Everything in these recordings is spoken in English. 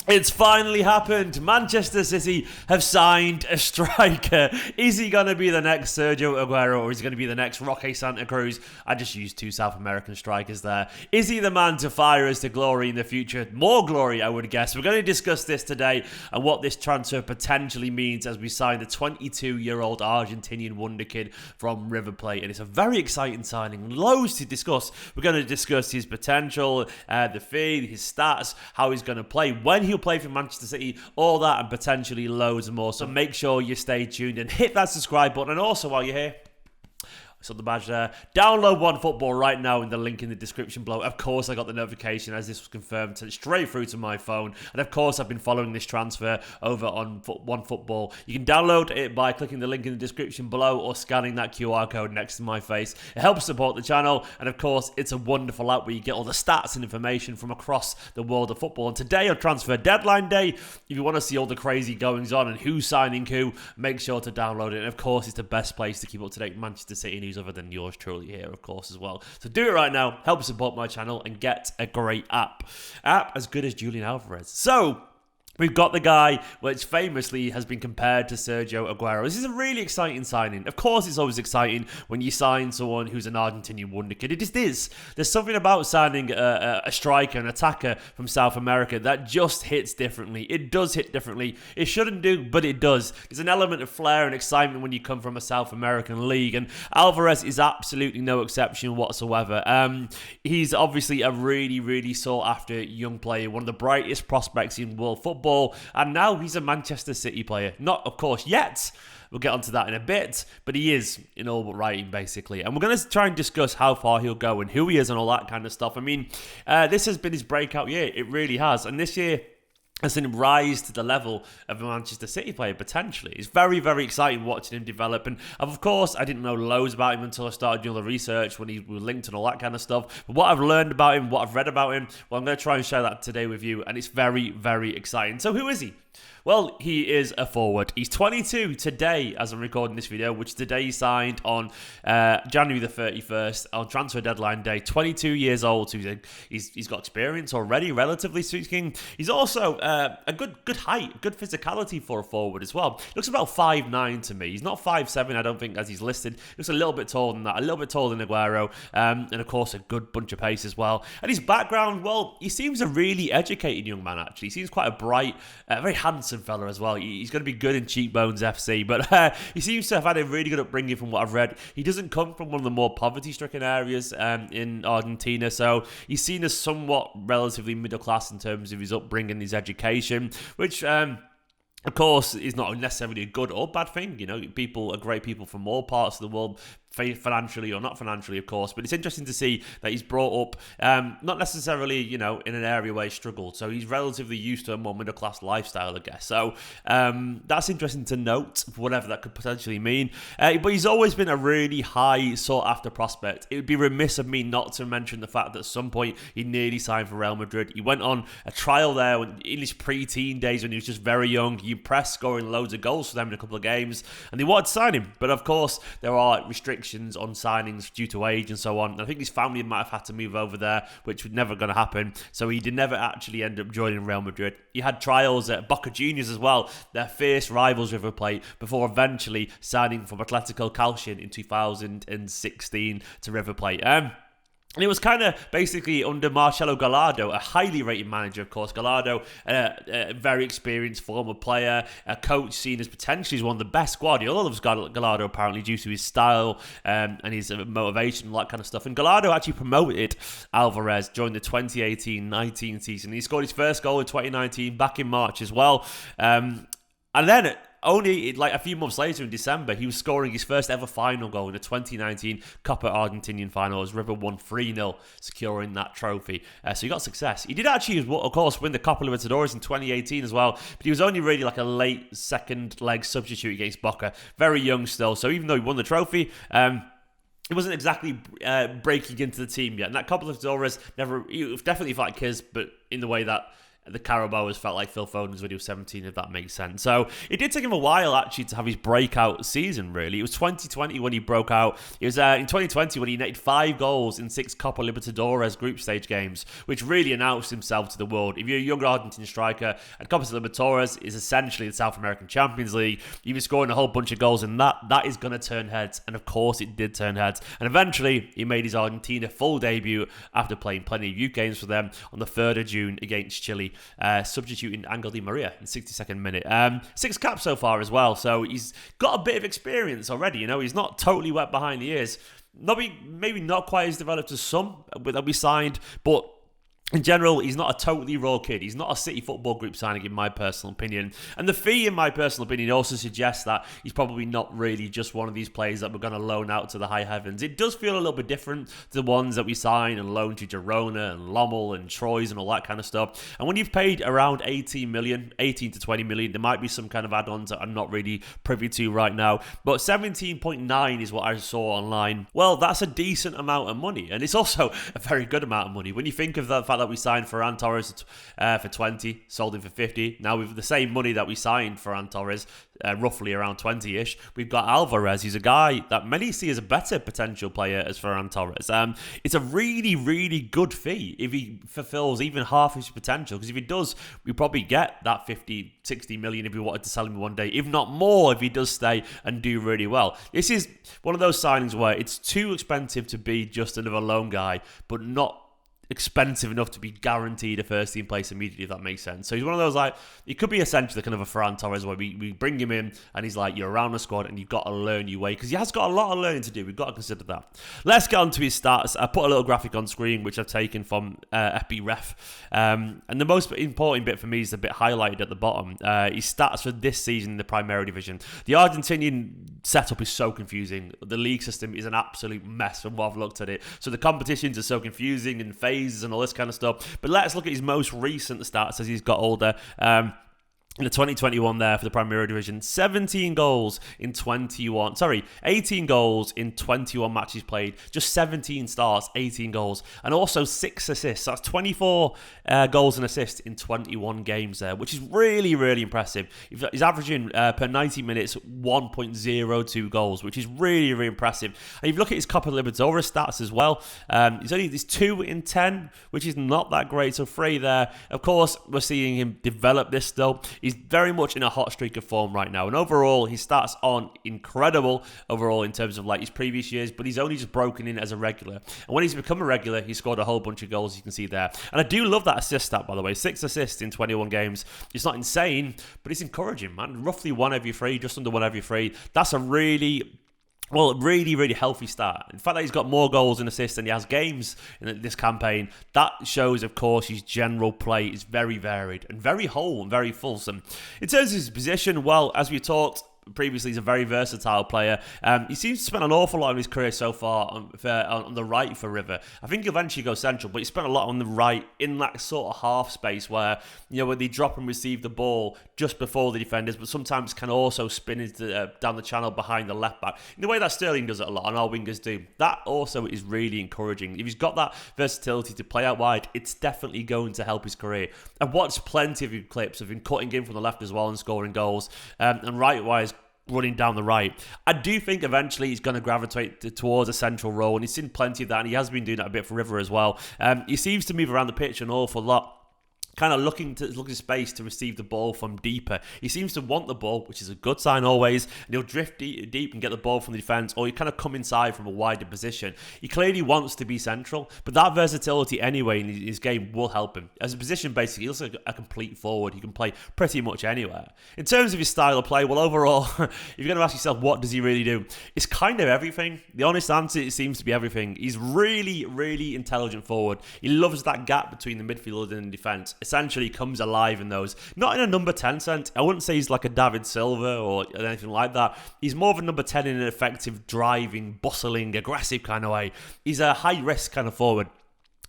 It's finally happened. Manchester City have signed a striker. Is he going to be the next Sergio Aguero, or is he going to be the next Roque Santa Cruz? I just used two South American strikers there. Is he the man to fire us to glory in the future? More glory, I would guess. We're going to discuss this today and what this transfer potentially means as we sign the 22-year-old Argentinian wonderkid from River Plate. And it's a very exciting signing. Loads to discuss. We're going to discuss his potential, the fee, his stats, how he's going to play, when he'll play for Manchester City, all that and potentially loads more. So make sure you stay tuned and hit that subscribe button. And also, while you're here, I saw the badge there. Download OneFootball right now in the link in the description below. Of course, I got the notification as this was confirmed, sent straight through to my phone. And of course, I've been following this transfer over on OneFootball. You can download it by clicking the link in the description below or scanning that QR code next to my face. It helps support the channel. And of course, it's a wonderful app where you get all the stats and information from across the world of football. And today on transfer deadline day, if you want to see all the crazy goings on and who's signing who, make sure to download it. And of course, it's the best place to keep up to date with Manchester City news other than yours truly here, of course, as well. So do it right now, help support my channel, and get a great app as good as Julian Alvarez. So we've got the guy which famously has been compared to Sergio Aguero. This is a really exciting signing. Of course, it's always exciting when you sign someone who's an Argentinian wonderkid. It just is. There's something about signing a striker, an attacker from South America that just hits differently. It does hit differently. It shouldn't do, but it does. There's an element of flair and excitement when you come from a South American league, and Alvarez is absolutely no exception whatsoever. He's obviously a really, really sought-after young player, one of the brightest prospects in world football. And now he's a Manchester City player. Not, of course, yet. We'll get onto that in a bit. But he is in all but writing, basically. And we're going to try and discuss how far he'll go and who he is and all that kind of stuff. I mean, this has been his breakout year. It really has. And this year has seen him rise to the level of a Manchester City player, potentially. It's very, very exciting watching him develop. And of course, I didn't know loads about him until I started doing the research when he was linked and all that kind of stuff. But what I've learned about him, what I've read about him, well, I'm going to try and share that today with you. And it's very, very exciting. So who is he? Well, he is a forward. He's 22 today as I'm recording this video, which today he signed on January the 31st on transfer deadline day. 22 years old. So he's got experience already, relatively speaking. He's also a good height, good physicality for a forward as well. Looks about 5'9" to me. He's not 5'7", I don't think, as he's listed. Looks a little bit taller than that, a little bit taller than Aguero. And of course, a good bunch of pace as well. And his background, well, he seems a really educated young man, actually. He seems quite a bright, very handsome fella as well. He's going to be good in Cheekbones FC, but he seems to have had a really good upbringing from what I've read. He doesn't come from one of the more poverty-stricken areas in Argentina, so he's seen as somewhat relatively middle class in terms of his upbringing, his education, which of course is not necessarily a good or bad thing. You know, people are great people from all parts of the world, financially or not financially, of course, but it's interesting to see that he's brought up not necessarily, you know, in an area where he struggled, so he's relatively used to a more middle class lifestyle, I guess. So that's interesting to note, whatever that could potentially mean. But he's always been a really high sought after prospect. It would be remiss of me not to mention the fact that at some point he nearly signed for Real Madrid. He went on a trial there in his pre-teen days when he was just very young. He impressed, scoring loads of goals for them in a couple of games, and they wanted to sign him, but of course there are restrictions on signings due to age and so on. And I think his family might have had to move over there, which was never going to happen. So he did never actually end up joining Real Madrid. He had trials at Boca Juniors as well, their fierce rivals River Plate, before eventually signing from Atletico Calcium in 2016 to River Plate. And it was kind of basically under Marcelo Gallardo, a highly rated manager, of course. Gallardo, a very experienced former player, a coach seen as potentially one of the best. Guardiola loves Gallardo, apparently, due to his style and his motivation and all that kind of stuff. And Gallardo actually promoted Alvarez during the 2018-19 season. He scored his first goal in 2019, back in March as well. And then only like a few months later in December, he was scoring his first ever final goal in the 2019 Copa Argentinian final as River won 3-0, securing that trophy. So he got success. He did actually, of course, win the Copa Libertadores in 2018 as well, but he was only really like a late second leg substitute against Boca. Very young still, so even though he won the trophy, he wasn't exactly breaking into the team yet. And that Copa Libertadores he definitely felt like his, but in the way that the Carabaos felt like Phil Foden's when he was 17, if that makes sense. So it did take him a while actually to have his breakout season, really. It was 2020 when he broke out. It was in 2020 when he netted 5 goals in 6 Copa Libertadores group stage games, which really announced himself to the world. If you're a young Argentine striker, and Copa Libertadores is essentially the South American Champions League, you've been scoring a whole bunch of goals in that is going to turn heads. And of course it did turn heads. And eventually he made his Argentina full debut after playing plenty of youth games for them on the 3rd of June against Chile, substituting Angel Di Maria in the 62nd minute. 6 caps so far as well, so he's got a bit of experience already. He's not totally wet behind the ears. Maybe not quite as developed as some that we signed, but in general, he's not a totally raw kid. He's not a City Football Group signing, in my personal opinion. And the fee, in my personal opinion, also suggests that he's probably not really just one of these players that we're going to loan out to the high heavens. It does feel a little bit different to the ones that we sign and loan to Girona and Lommel and Troyes and all that kind of stuff. And when you've paid around 18 to 20 million, there might be some kind of add-ons that I'm not really privy to right now. But 17.9 is what I saw online. Well, that's a decent amount of money. And it's also a very good amount of money. When you think of the fact that we signed Ferran Torres for 20, sold him for 50. Now with the same money that we signed Ferran Torres, roughly around 20-ish, we've got Alvarez. He's a guy that many see as a better potential player as Ferran Torres. It's a really, really good fee if he fulfills even half his potential, because if he does, we probably get that 50, 60 million if we wanted to sell him one day, if not more if he does stay and do really well. This is one of those signings where it's too expensive to be just another loan guy, but not expensive enough to be guaranteed a first team place immediately, if that makes sense. So he's one of those, like, he could be essentially kind of a Ferran Torres where we bring him in and he's like, you're around the squad and you've got to learn your way, because he has got a lot of learning to do. We've got to consider that. Let's get on to his stats. I put a little graphic on screen which I've taken from FBref, and the most important bit for me is the bit highlighted at the bottom. His stats for this season in the Primera Division. The Argentinian setup is so confusing. The league system is an absolute mess from what I've looked at it. So the competitions are so confusing and phases and all this kind of stuff. But let's look at his most recent stats as he's got older. In the 2021 there for the Primera Division, 18 goals in 21 matches played, just 17 starts, 18 goals, and also 6 assists. That's 24 goals and assists in 21 games there, which is really, really impressive. He's averaging per 90 minutes 1.02 goals, which is really, really impressive. And if you look at his Copa Libertadores stats as well, he's 2 in 10, which is not that great. So 3 there. Of course, we're seeing him develop this though. He's very much in a hot streak of form right now. And overall, his stats aren't incredible overall in terms of like his previous years, but he's only just broken in as a regular. And when he's become a regular, he's scored a whole bunch of goals, you can see there. And I do love that assist stat, by the way. 6 assists in 21 games. It's not insane, but it's encouraging, man. Roughly 1 every 3, just under 1 every 3. That's a really healthy start. In fact that he's got more goals and assists than he has games in this campaign, that shows, of course, his general play is very varied and very whole and very fulsome. In terms of his position, well, as we talked previously, he's a very versatile player. He seems to spend an awful lot of his career so far on the right for River. I think he'll eventually go central, but he spent a lot on the right in that sort of half space where, where they drop and receive the ball just before the defenders, but sometimes can also spin down the channel behind the left back, in the way that Sterling does it a lot, and our wingers do. That also is really encouraging. If he's got that versatility to play out wide, it's definitely going to help his career. I've watched plenty of clips of him cutting in from the left as well and scoring goals, and right-wise, running down the right. I do think eventually he's going to gravitate towards a central role, and he's seen plenty of that, and he has been doing that a bit for River as well. He seems to move around the pitch an awful lot, kind of looking at space to receive the ball from deeper. He seems to want the ball, which is a good sign always, and he'll drift deep and get the ball from the defence, or he kind of come inside from a wider position. He clearly wants to be central, but that versatility anyway in his game will help him. As a position, basically, he's like a complete forward. He can play pretty much anywhere. In terms of his style of play, well, overall, if you're going to ask yourself, what does he really do? It's kind of everything. The honest answer, it seems to be everything. He's really, really intelligent forward. He loves that gap between the midfield and the defence. Essentially comes alive in those. Not in a number 10 sense. I wouldn't say he's like a David Silva or anything like that. He's more of a number 10 in an effective, driving, bustling, aggressive kind of way. He's a high risk kind of forward.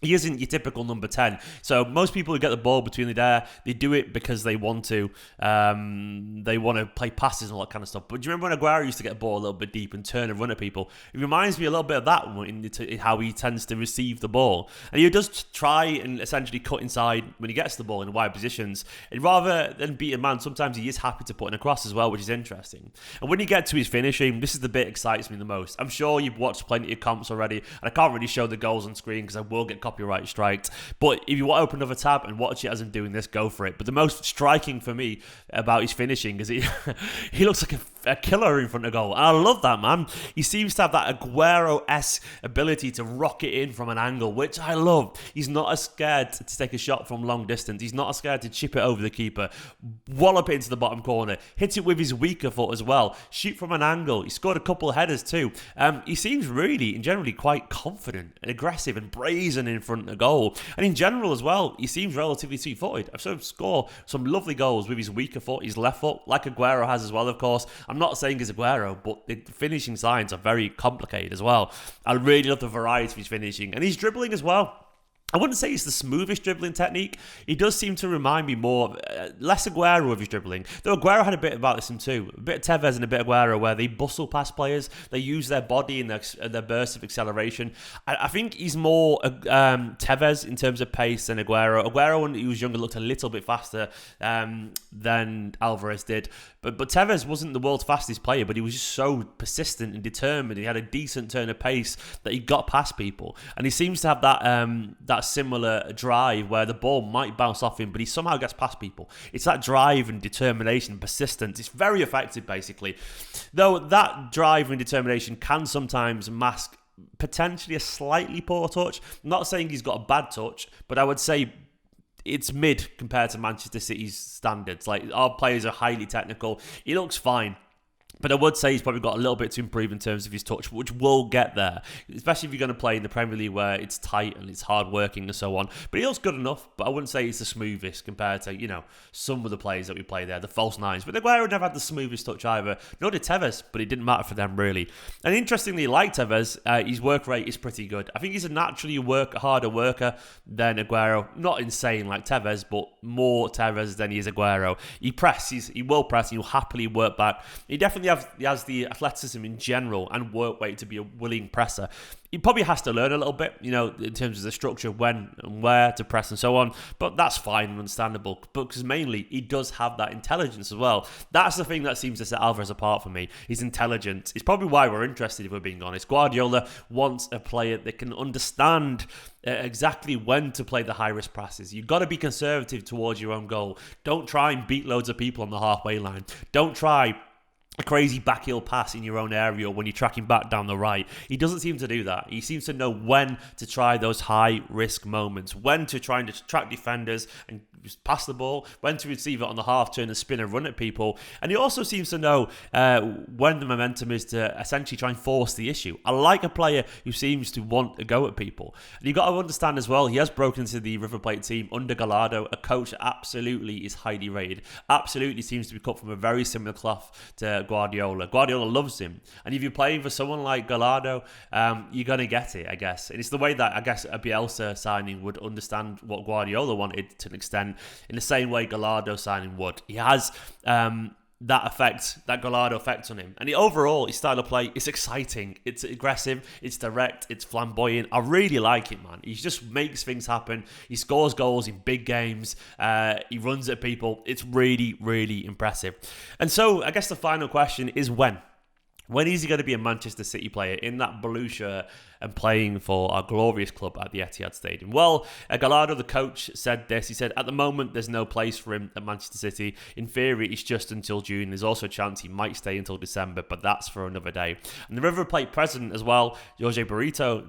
He isn't your typical number 10. So most people who get the ball between the air, they do it because they want to. They want to play passes and all that kind of stuff. But do you remember when Aguero used to get the ball a little bit deep and turn and run at people? It reminds me a little bit of that in how he tends to receive the ball. And he does try and essentially cut inside when he gets the ball in wide positions. And rather than beat a man, sometimes he is happy to put in a cross as well, which is interesting. And when you get to his finishing, this is the bit that excites me the most. I'm sure you've watched plenty of comps already, and I can't really show the goals on screen because I will get copyright striked. But if you want to open another tab and watch it as I'm doing this, go for it. But the most striking for me about his finishing is he looks like a killer in front of goal. And I love that, man. He seems to have that Aguero-esque ability to rock it in from an angle, which I love. He's not as scared to take a shot from long distance. He's not as scared to chip it over the keeper, wallop it into the bottom corner, hit it with his weaker foot as well, shoot from an angle. He scored a couple of headers too. He seems really and generally quite confident and aggressive and brazen in front of goal. And in general as well, he seems relatively sweet-footed. I've sort of scored some lovely goals with his weaker foot, his left foot, like Aguero has as well, of course. I'm not saying he's Aguero, but the finishing signs are very complicated as well. I really love the variety of his finishing. And he's dribbling as well. I wouldn't say it's the smoothest dribbling technique. He does seem to remind me more, less Aguero with his dribbling. Though Aguero had a bit about this in too. A bit of Tevez and a bit of Aguero where they bustle past players. They use their body and their bursts of acceleration. I think he's more Tevez in terms of pace than Aguero. Aguero, when he was younger, looked a little bit faster than Alvarez did. But Tevez wasn't the world's fastest player, but he was just so persistent and determined. He had a decent turn of pace that he got past people. And he seems to have that similar drive where the ball might bounce off him, but he somehow gets past people. It's that drive and determination and persistence. It's very effective, basically. Though that drive and determination can sometimes mask potentially a slightly poor touch. I'm not saying he's got a bad touch, but I would say it's mid compared to Manchester City's standards. Like, our players are highly technical. He looks fine. But I would say he's probably got a little bit to improve in terms of his touch, which will get there, especially if you're going to play in the Premier League where it's tight and it's hard working and so on. But he looks good enough, but I wouldn't say he's the smoothest compared to, some of the players that we play there, the false nines. But Aguero never had the smoothest touch either, nor did Tevez, but it didn't matter for them really. And interestingly, like Tevez, his work rate is pretty good. I think he's a naturally harder worker than Aguero. Not insane like Tevez, but more Tevez than he is Aguero. He will press, he'll happily work back. He definitely he has the athleticism in general and work rate to be a willing presser. He probably has to learn a little bit, in terms of the structure, when and where to press and so on. But that's fine and understandable. Because mainly, he does have that intelligence as well. That's the thing that seems to set Alvarez apart for me. His intelligence. It's probably why we're interested, if we're being honest. Guardiola wants a player that can understand exactly when to play the high-risk passes. You've got to be conservative towards your own goal. Don't try and beat loads of people on the halfway line. Don't try a crazy backheel pass in your own area when you're tracking back down the right. He doesn't seem to do that. He seems to know when to try those high-risk moments, when to try and distract defenders and just pass the ball, when to receive it on the half turn and spin and run at people. And he also seems to know when the momentum is to essentially try and force the issue. I like a player who seems to want to go at people. And you've got to understand as well, he has broken into the River Plate team under Gallardo, a coach that absolutely is highly rated, absolutely seems to be cut from a very similar cloth to Guardiola. Guardiola loves him. And if you're playing for someone like Gallardo, you're going to get it, I guess. And it's the way that, I guess, a Bielsa signing would understand what Guardiola wanted to an extent, in the same way Gallardo signing would. He has that effect, that Gallardo effect on him. And overall, his style of play is exciting. It's aggressive, it's direct, it's flamboyant. I really like it, man. He just makes things happen. He scores goals in big games. He runs at people. It's really, really impressive. And so, I guess the final question is when? When is he going to be a Manchester City player in that blue shirt and playing for our glorious club at the Etihad Stadium? Well, Gallardo, the coach, said this. He said, at the moment, there's no place for him at Manchester City. In theory, it's just until June. There's also a chance he might stay until December, but that's for another day. And the River Plate president as well, Jorge Burrito,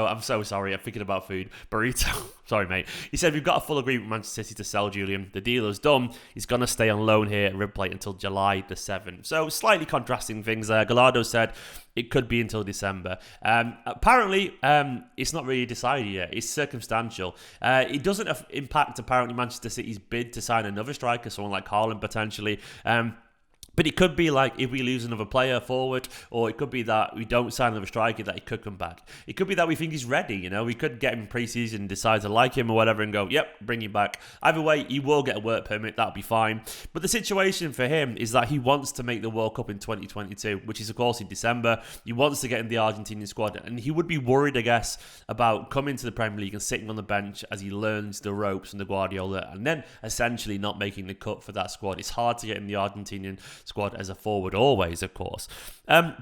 I'm so sorry, I'm thinking about food. Burrito, sorry, mate. He said, we've got a full agreement with Manchester City to sell Julian. The deal is done. He's going to stay on loan here at River Plate until July the 7th. So, slightly contrasting things there. Gallardo said it could be until December. Apparently, it's not really decided yet. It's circumstantial. It doesn't impact, apparently, Manchester City's bid to sign another striker, someone like Haaland potentially. But it could be like if we lose another player forward, or it could be that we don't sign another striker, that he could come back. It could be that we think he's ready, you know. We could get him pre-season, decide to like him or whatever and go, yep, bring him back. Either way, he will get a work permit, that'll be fine. But the situation for him is that he wants to make the World Cup in 2022, which is of course in December. He wants to get in the Argentinian squad, and he would be worried, I guess, about coming to the Premier League and sitting on the bench as he learns the ropes under Guardiola, and then essentially not making the cut for that squad. It's hard to get in the Argentinian squad as a forward always, of course.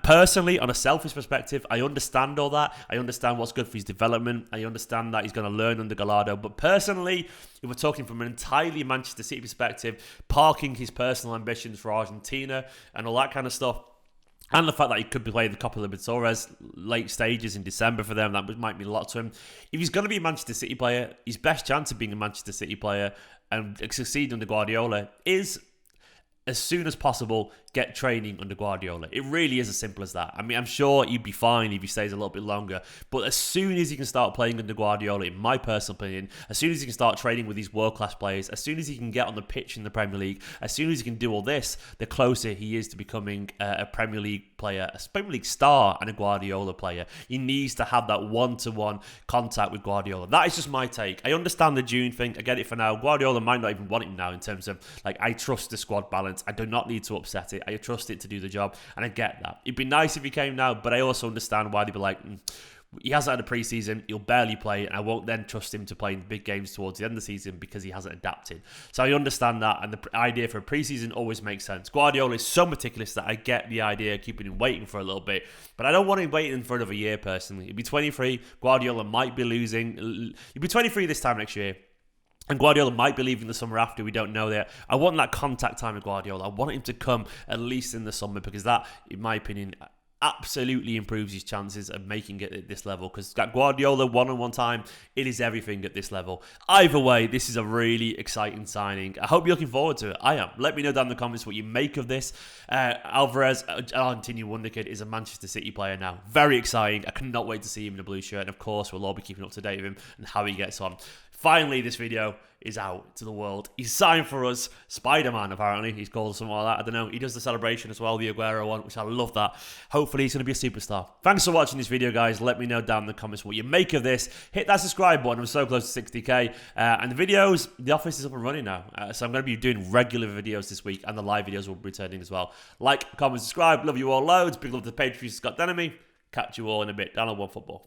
Personally, on a selfish perspective, I understand all that. I understand what's good for his development. I understand that he's going to learn under Gallardo. But personally, if we're talking from an entirely Manchester City perspective, parking his personal ambitions for Argentina and all that kind of stuff, and the fact that he could be playing the Copa Libertadores late stages in December for them, that might mean a lot to him. If he's going to be a Manchester City player, his best chance of being a Manchester City player and succeed under Guardiola is, as soon as possible, get training under Guardiola. It really is as simple as that. I mean, I'm sure he'd be fine if he stays a little bit longer, but as soon as he can start playing under Guardiola, in my personal opinion, as soon as he can start training with these world-class players, as soon as he can get on the pitch in the Premier League, as soon as he can do all this, the closer he is to becoming a Premier League player, a Premier League star and a Guardiola player. He needs to have that one-to-one contact with Guardiola. That is just my take. I understand the June thing. I get it for now. Guardiola might not even want him now in terms of, like, I trust the squad balance. I do not need to upset it. I trust it to do the job, and I get that. It'd be nice if he came now, but I also understand why they'd be like, he hasn't had a pre-season, he'll barely play, and I won't then trust him to play in big games towards the end of the season because he hasn't adapted. So I understand that, and the idea for a pre-season always makes sense. Guardiola is so meticulous that I get the idea of keeping him waiting for a little bit, but I don't want him waiting for another year personally. He'll be 23, Guardiola might be losing. He'll be 23 this time next year. And Guardiola might be leaving the summer after, we don't know that. I want that contact time with Guardiola. I want him to come at least in the summer because that, in my opinion, absolutely improves his chances of making it at this level, because that Guardiola one-on-one time, it is everything at this level. Either way, this is a really exciting signing. I hope you're looking forward to it. I am. Let me know down in the comments what you make of this. Alvarez, Argentine wonderkid, is a Manchester City player now. Very exciting. I cannot wait to see him in a blue shirt, and of course we'll all be keeping up to date with him and how he gets on. Finally, this video is out to the world. He's signed for us. Spider-Man, apparently. He's called something like that. I don't know. He does the celebration as well, the Aguero one, which I love that. Hopefully, he's going to be a superstar. Thanks for watching this video, guys. Let me know down in the comments what you make of this. Hit that subscribe button. I'm so close to 60k. And the videos, the office is up and running now. So I'm going to be doing regular videos this week, and the live videos will be returning as well. Like, comment, subscribe. Love you all loads. Big love to the Patreon, Scott Denemy. Catch you all in a bit. Down on OneFootball.